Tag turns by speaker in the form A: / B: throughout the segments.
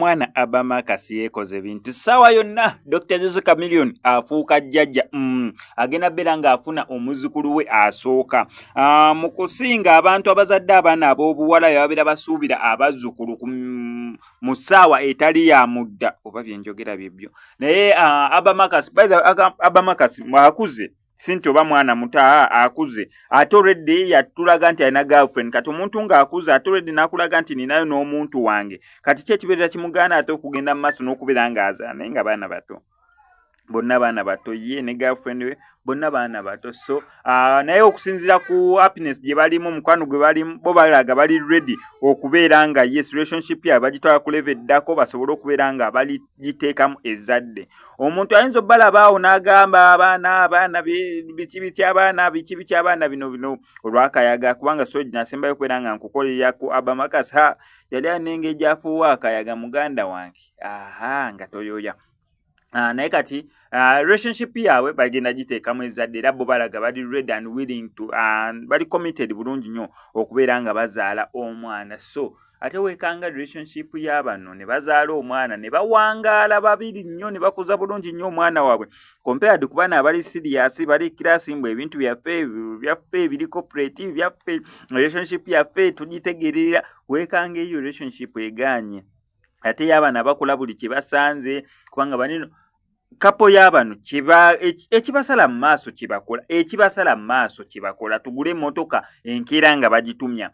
A: mwana Abamakasi yekoze bintu sawa yonna. Dr. Jose Chameleone afuuka jjajja agenda beera nga afuna omuzukulu we asooka. Mu kusinga abantu abazadde abaana ab'obuwala babeera basuubira abazzukulu mu ssaawa etali ya mudda oba byenjogera byebyo. Naye Abamakasi akuze sinti oba mwana muta akuze ate already yatulaga nti alina girlfriend. Kati omuntu ng'akuze ate already n'akulaga nti ninayo n'omuntu wange, kati kyekibeerera kimugaana ate okugenda mu maaso n'okubeera ng'azaala naye nga baana bato, bonna baana bato, ye ne girlfriend we bonna baana bato. So naye okusinziira ku happiness gye balimu, mukwano gwe balimu, bo balaga bali ready okubeera nga yes relationship ya bagitwala ku level eddako basobole okubeera nga baligiteekamu ezzadde. Omuntu ayinza obbalabaawo n'agamba abaana biki abaana bino olw'akayaga, kubanga so nasembayo okubeera nga nkukolerera ku Abamakasi yali anenge gyafuuwa akayaga muganda wange nga toyoya. Naye kati relationship yawe bagenda giteekamu ezzadde era bo balaga bali ready and willing to bali committed bulungi nnyo okubeera nga bazaala omwana. So ate weekanga relationship y'abano ne bazaala omwana ne bawangaala babiri nnyo ne bakuza bulungi nnyo omwana waabwe compared ku bana abali serious bali kirasi mbwe ebintu byaffe biri cooperative byaffe relationship yaffe tugitegerera. Weekanga eyo relationship eganye ate y'abana bakula buli kye basanze, kubanga banino kapo y'abano ekibasala mu maaso kibakola. Tugule emmotoka enkeera nga bagitumya,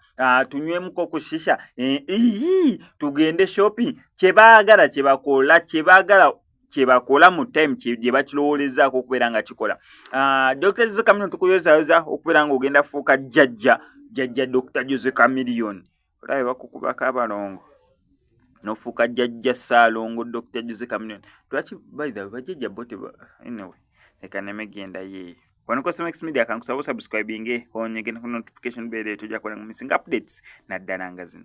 A: tunywemu ku shisha, tugende shopping, kyebaagala kyebakola mu time gye bakirowoolezaako okubeera nga kikola. Dr. Jose Chameleone tukuyozayoza okubeera nga ogenda fuuka jjajja Dr. Jose Chameleone. Olabe bakukubako abalongo nofuuka jjajja Ssaalongo Dr. Jose Chameleone. Lwaki by the way bajjajja bote anyway leka nemegenda ye wano ko Max Media kankusaba subscribing onyege notification bell tujja kola missing updates naddala nga zino.